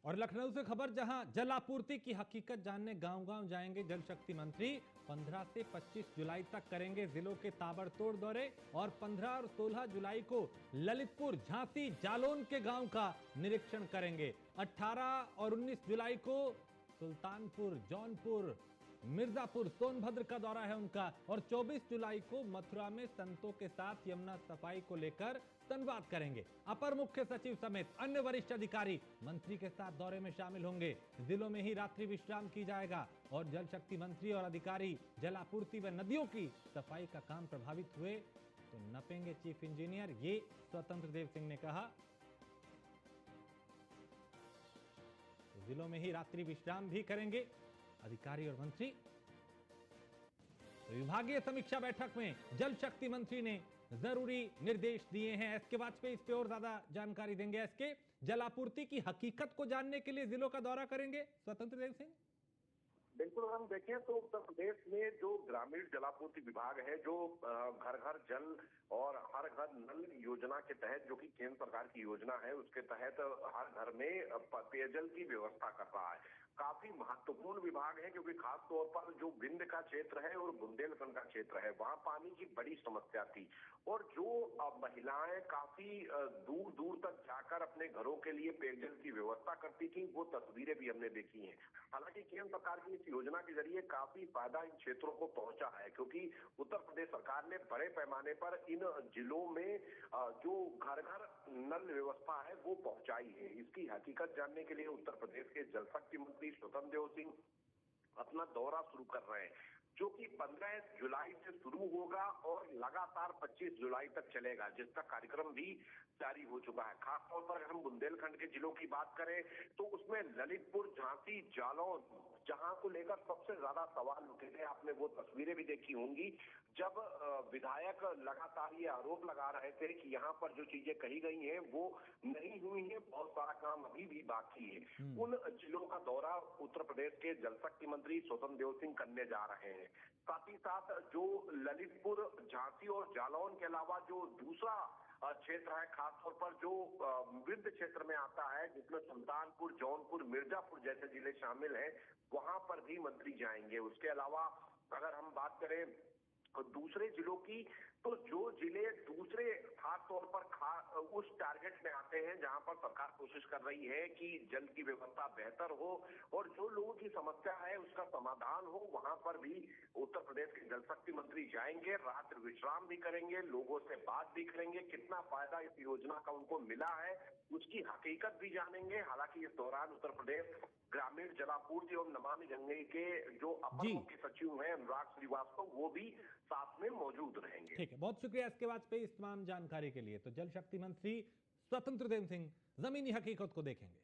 और लखनऊ से खबर, जहां जल आपूर्ति की हकीकत जानने गांव-गांव जाएंगे जल शक्ति मंत्री। 15 से 25 जुलाई तक करेंगे जिलों के ताबड़तोड़ दौरे और 15 और 16 जुलाई को ललितपुर, झांसी, जालौन के गांव का निरीक्षण करेंगे। 18 और 19 जुलाई को सुल्तानपुर, जौनपुर, मिर्जापुर, सोनभद्र का दौरा है उनका और 24 जुलाई को मथुरा में संतों के साथ यमुना सफाई को लेकर संवाद करेंगे। अपर मुख्य सचिव समेत अन्य वरिष्ठ अधिकारी मंत्री के साथ दौरे में शामिल होंगे। जिलों में ही रात्रि विश्राम की जाएगा और जल शक्ति मंत्री और अधिकारी जल आपूर्ति व नदियों की सफाई का काम प्रभावित हुए तो नपेंगे चीफ इंजीनियर, ये स्वतंत्र देव सिंह ने कहा। जिलों में ही रात्रि विश्राम भी करेंगे अधिकारी और मंत्री। विभागीय समीक्षा बैठक में जल शक्ति मंत्री ने जरूरी निर्देश दिए हैं। एसके वाजपेयी इस पे और ज्यादा जानकारी देंगे। एसके, जल आपूर्ति की हकीकत को जानने के लिए जिलों का दौरा करेंगे स्वतंत्र देव सिंह। बिल्कुल, हम देखें तो उत्तर प्रदेश में जो ग्रामीण जलापूर्ति विभाग है, जो घर घर जल और हर घर नल योजना के तहत, जो कि केंद्र सरकार की योजना है, उसके तहत हर घर में पेयजल की व्यवस्था कर रहा है। काफी महत्वपूर्ण विभाग है, क्योंकि खास तौर पर जो विंध्य का क्षेत्र है और बुंदेलखंड का क्षेत्र है, वहां पानी की बड़ी समस्या थी और जो महिलाएं काफी दूर दूर तक जाकर अपने घरों के लिए पेयजल की व्यवस्था करती थी, वो तस्वीरें भी हमने देखी हैं। हालांकि केंद्र सरकार की इस योजना के जरिए काफी फायदा इन क्षेत्रों को पहुंचा है, क्योंकि उत्तर प्रदेश सरकार ने बड़े पैमाने पर इन जिलों में जो घर घर नल व्यवस्था है वो पहुंचाई है। इसकी हकीकत जानने के लिए उत्तर प्रदेश के जल शक्ति मंत्री स्वतंत्र देव सिंह अपना दौरा शुरू कर रहे हैं, जो कि 15 जुलाई से शुरू होगा और लगातार 25 जुलाई तक चलेगा, जिसका कार्यक्रम भी जारी हो चुका है। खासतौर पर अगर हम बुंदेलखंड के जिलों की बात करें तो उसमें ललितपुर, झांसी, जालौन, जहां को लेकर सबसे ज्यादा सवाल उठे थे। आपने वो तस्वीरें भी देखी होंगी जब विधायक लगातार ये आरोप लगा रहे थे कि यहाँ पर जो चीजें कही गई हैं वो नहीं हुई है, बहुत सारा काम अभी भी बाकी है। उन जिलों का दौरा उत्तर प्रदेश के जल शक्ति मंत्री स्वतंत्र देव सिंह करने जा रहे हैं। साथ ही साथ जो ललितपुर, झांसी और जालौन के अलावा जो दूसरा क्षेत्र है, खासतौर पर जो विंध्य क्षेत्र में आता है, जिसमें सुल्तानपुर, जौनपुर, मिर्जापुर जैसे जिले शामिल हैं, वहां पर भी मंत्री जाएंगे। उसके अलावा अगर हम बात करें दूसरे जिलों की, तो जो जिले दूसरे खास तौर पर उस टारगेट में आते हैं जहां पर सरकार कोशिश कर रही है कि जल की व्यवस्था बेहतर हो और जो लोगों की समस्या है उसका समाधान हो, वहां पर भी उत्तर प्रदेश के जल शक्ति मंत्री जाएंगे, रात्रि विश्राम भी करेंगे, लोगों से बात भी करेंगे, कितना फायदा इस योजना का उनको मिला है उसकी हकीकत भी जानेंगे। हालांकि इस दौरान उत्तर प्रदेश ग्रामीण जलापूर्ति और नमामि गंगे के जो अपर मुख्य सचिव हैं अनुराग श्रीवास्तव, वो भी साथ में मौजूद रहेंगे। ठीक है, बहुत शुक्रिया इसके वाजपेयी इस तमाम जानकारी के लिए। तो जल शक्ति मंत्री स्वतंत्र देव सिंह जमीनी हकीकत को देखेंगे।